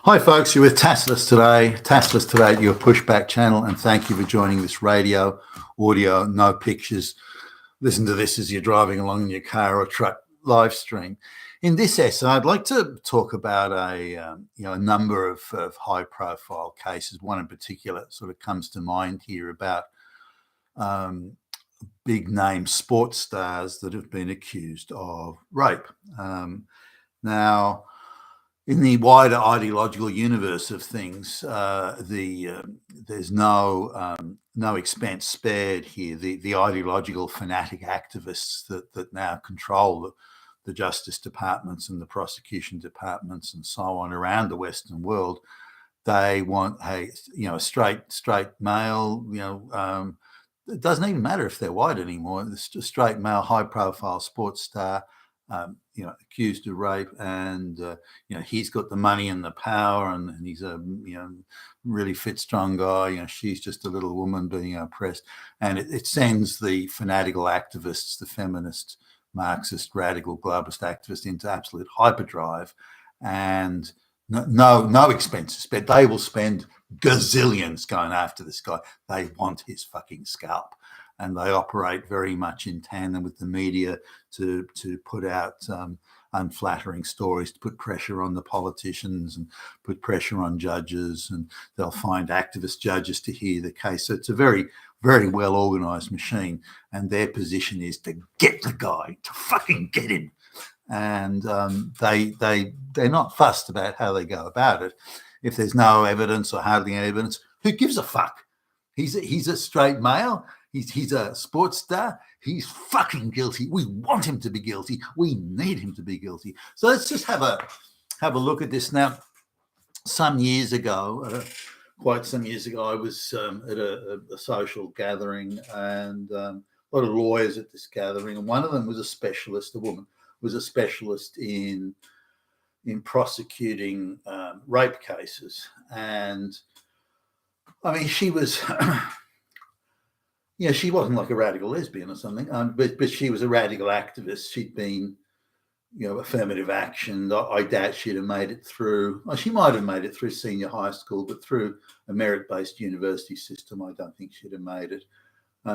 Hi folks, you're with Tassless today. Tassless today, your pushback channel, and thank you for joining this radio, audio, no pictures. Listen to this as you're driving along in your car or truck live stream. In this essay, I'd like to talk about a number of high-profile cases. One in particular sort of comes to mind here about big-name sports stars that have been accused of rape. Now, in the wider ideological universe of things, there's no expense spared here. The ideological fanatic activists that now control the justice departments and the prosecution departments and so on around the Western world, they want a straight male. It doesn't even matter if they're white anymore. It's just straight male, high-profile sports star. Accused of rape, and he's got the money and the power, and he's a really fit, strong guy. She's just a little woman being oppressed, and it sends the fanatical activists, the feminist, Marxist, radical, globalist activists into absolute hyperdrive, and no expenses spared. They will spend gazillions going after this guy. They want his fucking scalp. And they operate very much in tandem with the media to put out unflattering stories, to put pressure on the politicians and put pressure on judges, and they'll find activist judges to hear the case. So it's a very, very well organised machine, and their position is to get the guy, to fucking get him. And they're not fussed about how they go about it. If there's no evidence or hardly any evidence, who gives a fuck? He's a straight male. He's a sports star. He's fucking guilty. We want him to be guilty. We need him to be guilty. So let's just have a look at this now. Some years ago, quite some years ago, I was at a social gathering, and a lot of lawyers at this gathering, and one of them was a specialist. The woman was a specialist in prosecuting rape cases, and I mean, she was. She wasn't like a radical lesbian or something, but she was a radical activist. She'd been, affirmative action. I doubt she'd have made it through. Well, she might have made it through senior high school, but through a merit-based university system, I don't think she'd have made it.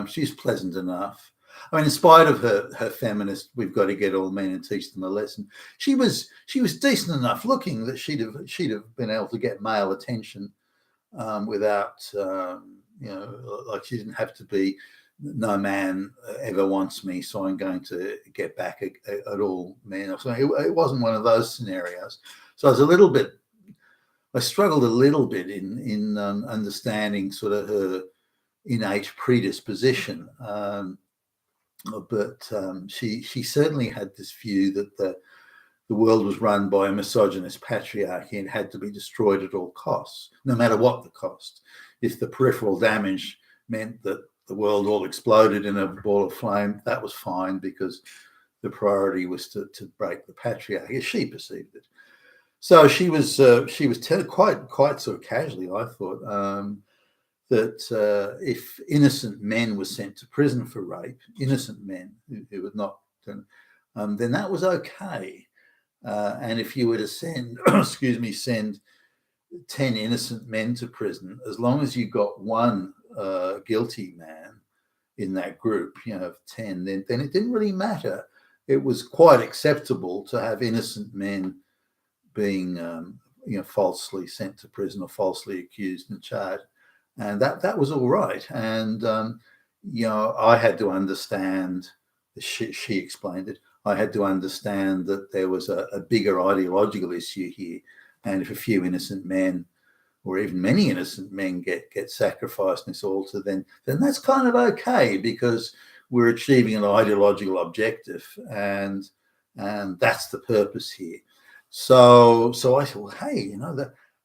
She's pleasant enough. I mean, in spite of her feminist, we've got to get all men and teach them a lesson. She was decent enough looking that she'd have been able to get male attention without. Like she didn't have to be, no man ever wants me, so I'm going to get back at all men. So it wasn't one of those scenarios. So I struggled a little bit in understanding sort of her innate predisposition. But she certainly had this view that the world was run by a misogynist patriarchy and had to be destroyed at all costs, no matter what the cost. If the peripheral damage meant that the world all exploded in a ball of flame, that was fine, because the priority was to break the patriarchy, as she perceived it. So she was quite sort of casually, I thought, that if innocent men were sent to prison for rape, innocent men who had not done, then that was okay. And if you were to send 10 innocent men to prison, as long as you got one guilty man in that group, of 10, then it didn't really matter. It was quite acceptable to have innocent men being, falsely sent to prison or falsely accused and charged, and that was all right. And I had to understand. She explained it. I had to understand that there was a bigger ideological issue here. And if a few innocent men, or even many innocent men, get sacrificed in this altar, then that's kind of okay, because we're achieving an ideological objective, and that's the purpose here. So I said, well, hey,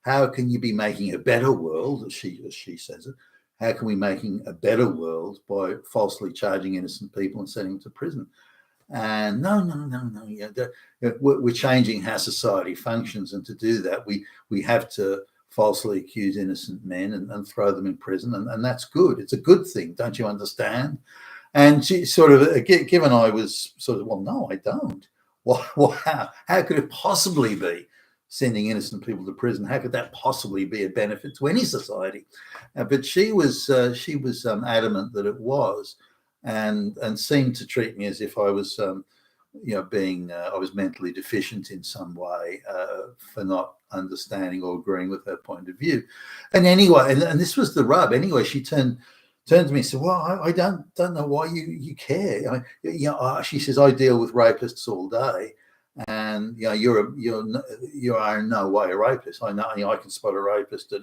how can you be making a better world, as she says it? How can we making a better world by falsely charging innocent people and sending them to prison? And no. We're changing how society functions, and to do that, we have to falsely accuse innocent men and throw them in prison, and that's good. It's a good thing, don't you understand? And she sort of, given I was sort of, well, no, I don't. How could it possibly be sending innocent people to prison. How could that possibly be a benefit to any society? But she was adamant that it was, and seemed to treat me as if I was being I was mentally deficient in some way for not understanding or agreeing with her point of view. And anyway, and this was the rub. Anyway, she turned to me and said, "Well, I don't know why you care." She says, "I deal with rapists all day, and you are in no way a rapist. I know, I can spot a rapist at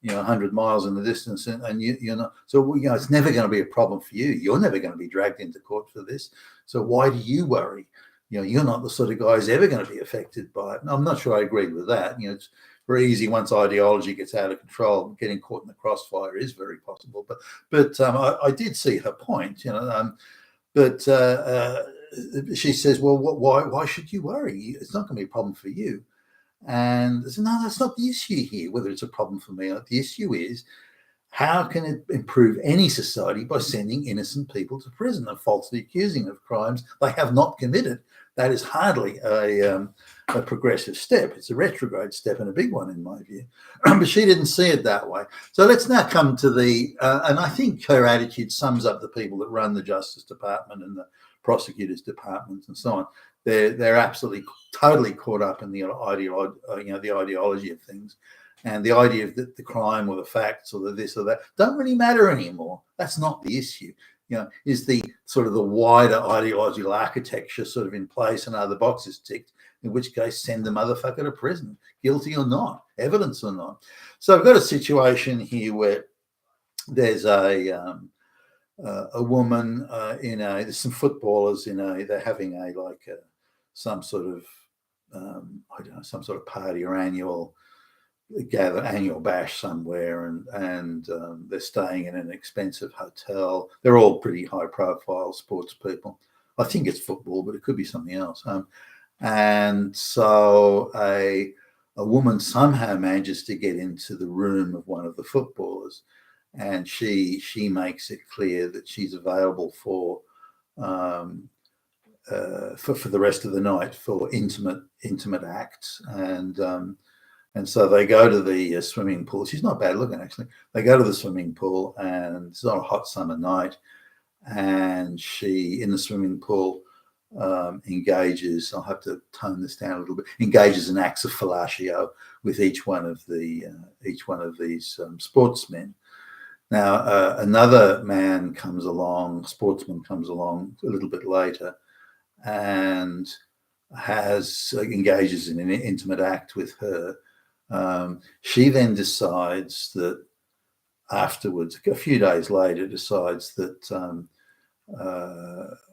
100 miles in the distance, and you're not. So it's never going to be a problem for you. You're never going to be dragged into court for this. So why do you worry? You're not the sort of guy who's ever going to be affected by it." And I'm not sure I agree with that. It's very easy once ideology gets out of control. Getting caught in the crossfire is very possible. But I did see her point. But she says, "Well, why should you worry? It's not going to be a problem for you." And I said, "No, that's not the issue here, whether it's a problem for me. The issue is, how can it improve any society by sending innocent people to prison and falsely accusing of crimes they have not committed? That is hardly a progressive step. It's a retrograde step, and a big one in my view." But she didn't see it that way. So let's now come to and I think her attitude sums up the people that run the Justice Department and the Prosecutors Department and so on. They're absolutely totally caught up in the ideology of things, and the idea of the crime or the facts or the this or that don't really matter anymore. That's not the issue. Is the sort of the wider ideological architecture sort of in place and are the boxes ticked? In which case, send the motherfucker to prison, guilty or not, evidence or not. So I've got a situation here where there's a woman there's some footballers they're having some sort of I don't know, some sort of party or annual bash somewhere, and they're staying in an expensive hotel. They're all pretty high profile sports people. I think it's football, but it could be something else. And so a woman somehow manages to get into the room of one of the footballers, and she makes it clear that she's available for the rest of the night for intimate acts, and so they go to the swimming pool. She's not bad looking, actually. They go to the swimming pool, and it's not a hot summer night, and she in the swimming pool engages. I'll have to tone this down a little bit. Engages in acts of fellatio with each one of these sportsmen. Now, another sportsman comes along a little bit later, and engages in an intimate act with her. She then decides that afterwards, a few days later, decides that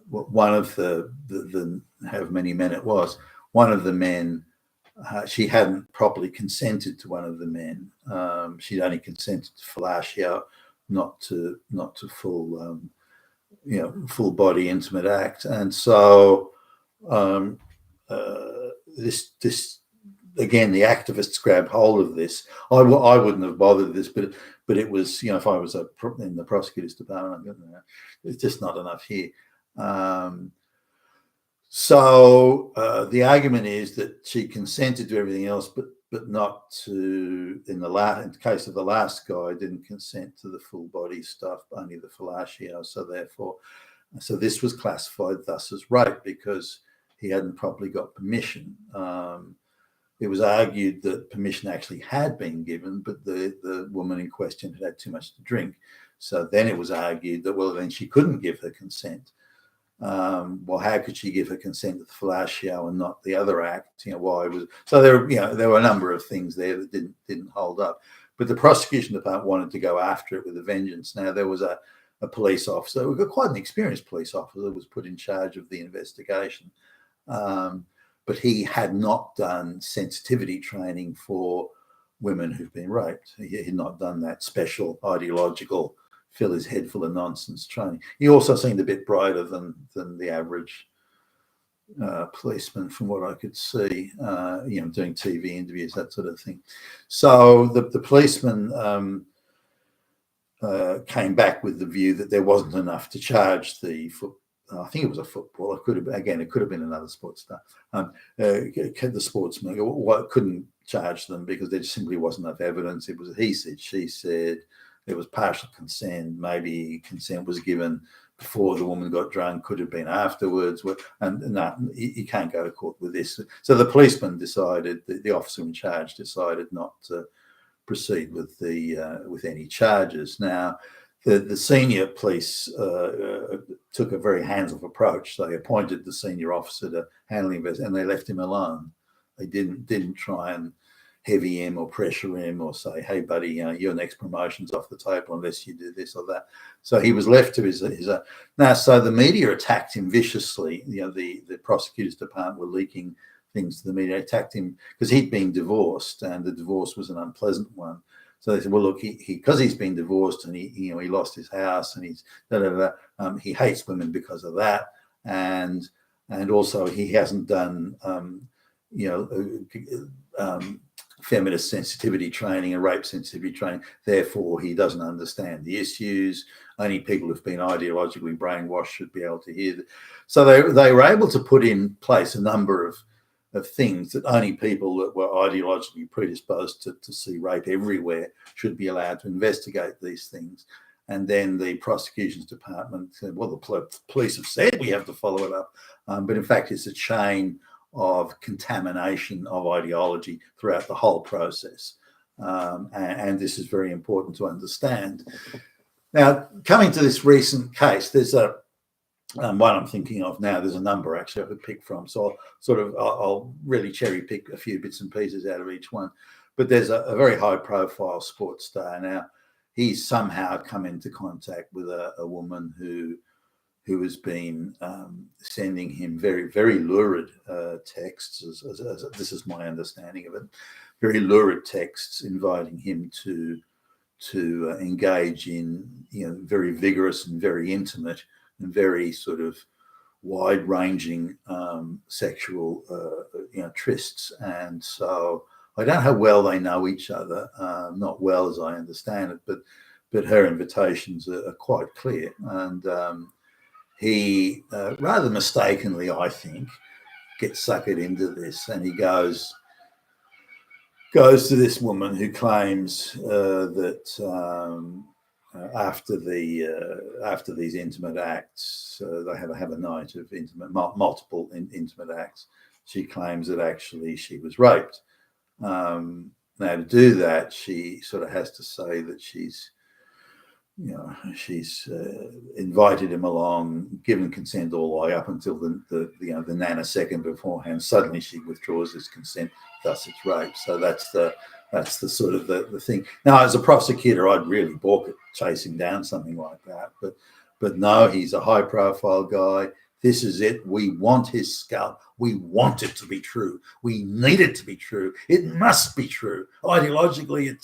one of the however many men it was, one of the men, she hadn't properly consented to one of the men. She'd only consented to fellatio, not to full full body intimate act. And so this again, the activists grabbed hold of this. I wouldn't have bothered this, but it was, if I was in the Prosecutors Department, it's just not enough here. So the argument is that she consented to everything else, but not to, in the case of the last guy, didn't consent to the full body stuff, only the fellatio. So this was classified thus as rape because he hadn't properly got permission. It was argued that permission actually had been given, but the woman in question had too much to drink. So then it was argued that, well, then she couldn't give her consent. Well, how could she give her consent to the fellatio and not the other act? Why was so there were a number of things there that didn't hold up. But the prosecution department wanted to go after it with a vengeance. Now there was a police officer, we've got quite an experienced police officer, that was put in charge of the investigation. But he had not done sensitivity training for women who've been raped. He had not done that special ideological fill his head full of nonsense training. He also seemed a bit brighter than the average policeman, from what I could see, doing TV interviews, that sort of thing. So the policeman came back with the view that there wasn't enough to charge the I think it was a footballer. It could have been another sports star. The sportsman couldn't charge them because there simply wasn't enough evidence. It was he said, she said. There was partial consent. Maybe consent was given before the woman got drunk. Could have been afterwards. And no, you can't go to court with this. So the policeman decided, the officer in charge decided not to proceed with any charges. Now, the senior police took a very hands-off approach. They appointed the senior officer to handle the investigation, and they left him alone. They didn't try and heavy him or pressure him or say, "Hey, buddy, your next promotion's off the table unless you do this or that." So he was left to his now. So the media attacked him viciously. The prosecutors department were leaking things to the media. Attacked him because he'd been divorced, and the divorce was an unpleasant one. So they said, "Well, look, because he's been divorced and he lost his house and he hates women because of that, and also he hasn't done feminist sensitivity training and rape sensitivity training. Therefore, he doesn't understand the issues. Only people who've been ideologically brainwashed should be able to hear that." So they were able to put in place a number of things that only people that were ideologically predisposed to see rape everywhere should be allowed to investigate these things. And then the prosecutions department said, "Well, the police have said we have to follow it up." But in fact, it's a chain of contamination of ideology throughout the whole process. And this is very important to understand. Now, coming to this recent case, there's one I'm thinking of now. There's a number actually I could pick from. So I'll really cherry pick a few bits and pieces out of each one. But there's a very high profile sports star. Now, he's somehow come into contact with a woman who has been sending him very, very lurid texts, as this is my understanding of it, very lurid texts inviting him to engage in very vigorous and very intimate and very sort of wide-ranging sexual trysts. And so I don't know how well they know each other, not well as I understand it, but her invitations are quite clear. And he, rather mistakenly, I think, gets suckered into this, and he goes to this woman who claims that after these intimate acts, they have a night of multiple intimate acts. She claims that actually she was raped. Now, to do that, she sort of has to say that she's invited him along, given consent all the way up until the nanosecond beforehand. Suddenly she withdraws his consent, thus it's rape. So that's the sort of the thing. Now, as a prosecutor, I'd really balk at chasing down something like that. But no, he's a high profile guy. This is it. We want his scalp. We want it to be true. We need it to be true. It must be true. Ideologically, it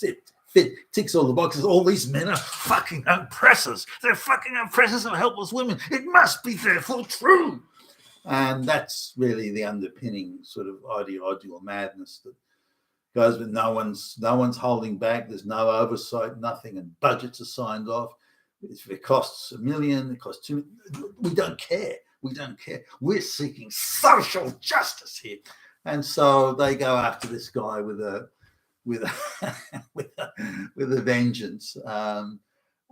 ticks all the boxes. All these men are fucking oppressors. They're fucking oppressors of helpless women. It must be therefore true. And that's really the underpinning sort of ideological madness that goes with no one's holding back. There's no oversight, nothing, and budgets are signed off. If it costs $1 million, it costs $2 million. We don't care. We don't care. We're seeking social justice here. And so they go after this guy with a vengeance,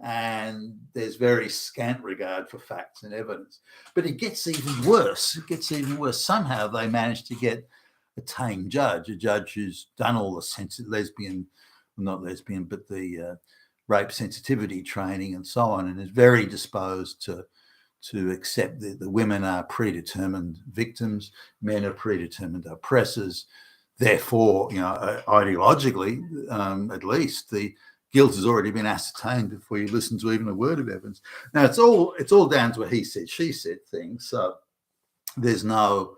and there's very scant regard for facts and evidence. But it gets even worse. Somehow they managed to get a tame judge, a judge who's done all the the rape sensitivity training and so on, and is very disposed to accept that the women are predetermined victims, men are predetermined oppressors. Therefore, ideologically, at least, the guilt has already been ascertained before you listen to even a word of evidence. Now, it's all down to a he said, she said thing. So there's no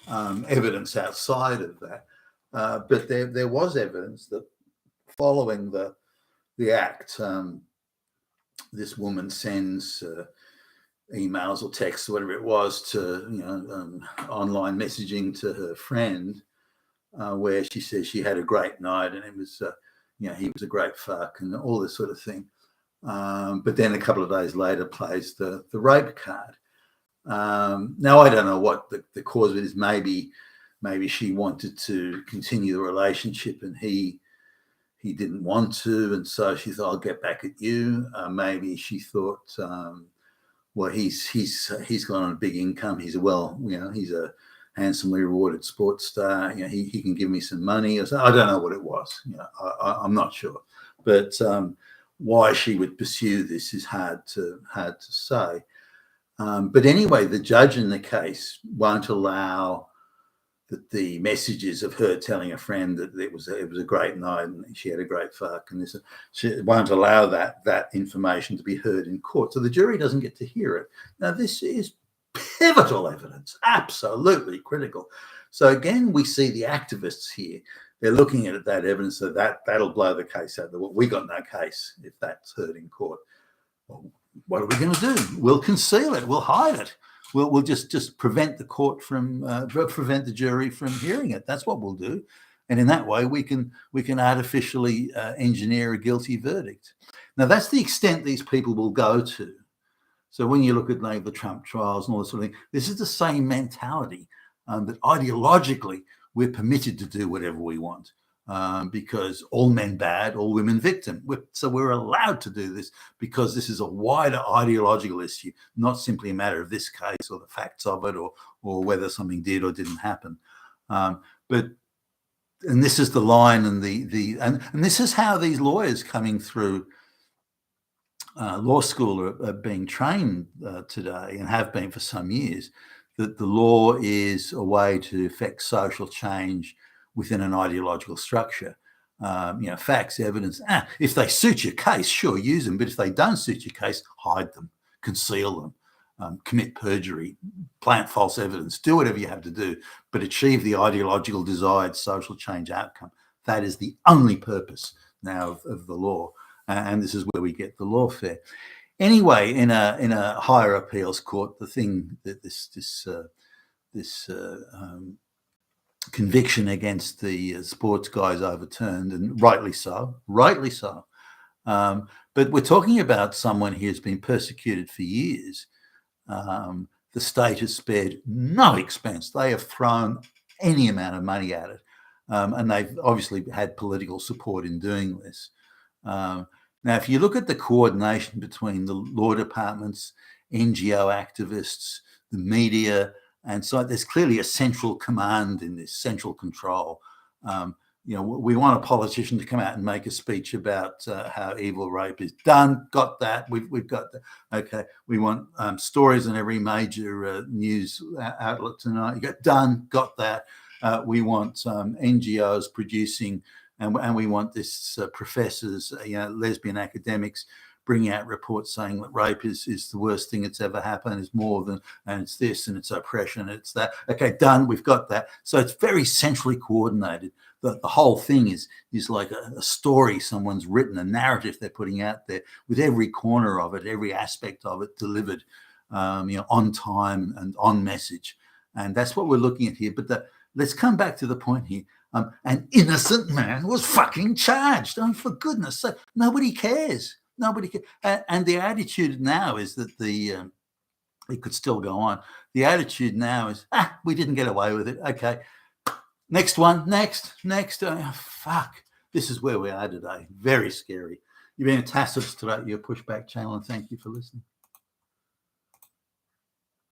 evidence outside of that. But there was evidence that following the act, this woman sends emails or texts or whatever it was to online messaging to her friend, where she says she had a great night and it was he was a great fuck and all this sort of thing. But then a couple of days later plays the rape card. Now, I don't know what the cause of it is. Maybe she wanted to continue the relationship and he didn't want to, and so she thought, I'll get back at you. Maybe she thought, well, he's gone on a big income. He's a handsomely rewarded sports star. He can give me some money. Or so. I don't know what it was. I'm not sure. But why she would pursue this is hard to say. But anyway, the judge in the case won't allow that the messages of her telling a friend that it was a great night and she had a great fuck, and she won't allow that information to be heard in court. So the jury doesn't get to hear it. Now, this is pivotal evidence, absolutely critical. So again, we see the activists here. They're looking at that evidence, so that'll blow the case out. We got no case if that's heard in court. Well, what are we going to do? We'll conceal it. We'll hide it. We'll just prevent the court from prevent the jury from hearing it. That's what we'll do, and in that way we can artificially engineer a guilty verdict. Now that's the extent these people will go to. So when you look at like the Trump trials and all this sort of thing, this is the same mentality that ideologically we're permitted to do whatever we want. Because all men bad, all women victim. So we're allowed to do this because this is a wider ideological issue, not simply a matter of this case or the facts of it or whether something did or didn't happen. And this is the line and and this is how these lawyers coming through law school are being trained today and have been for some years, that the law is a way to effect social change within an ideological structure. Facts, evidence. If they suit your case, sure, use them. But if they don't suit your case, hide them, conceal them, commit perjury, plant false evidence, do whatever you have to do, but achieve the ideological desired social change outcome. That is the only purpose now of the law. And this is where we get the lawfare. Anyway, in a higher appeals court, the thing that this conviction against the sports guys overturned, and rightly so. But we're talking about someone who has been persecuted for years. The state has spared no expense. They have thrown any amount of money at it. And they've obviously had political support in doing this. Now, if you look at the coordination between the law departments, NGO activists, the media, and so there's clearly a central command in this, central control. We want a politician to come out and make a speech about how evil rape is. Done, got that. We've got that. Okay, we want stories in every major news outlet tonight. You got done, got that. We want NGOs producing, and we want this professors, lesbian academics, bring out reports saying that rape is the worst thing that's ever happened. It's more than, and it's this, and it's oppression, it's that. Okay, done. We've got that. So it's very centrally coordinated. The whole thing is like a story someone's written, a narrative they're putting out there, with every corner of it, every aspect of it delivered, on time and on message. And that's what we're looking at here. But let's come back to the point here. An innocent man was fucking charged. Oh, for goodness sake, nobody cares. Nobody cares. And the attitude now is that it could still go on. The attitude now is, we didn't get away with it. Okay, next one, next. Oh, fuck. This is where we are today. Very scary. You've been a Tacitus today, your Pushback channel, and thank you for listening.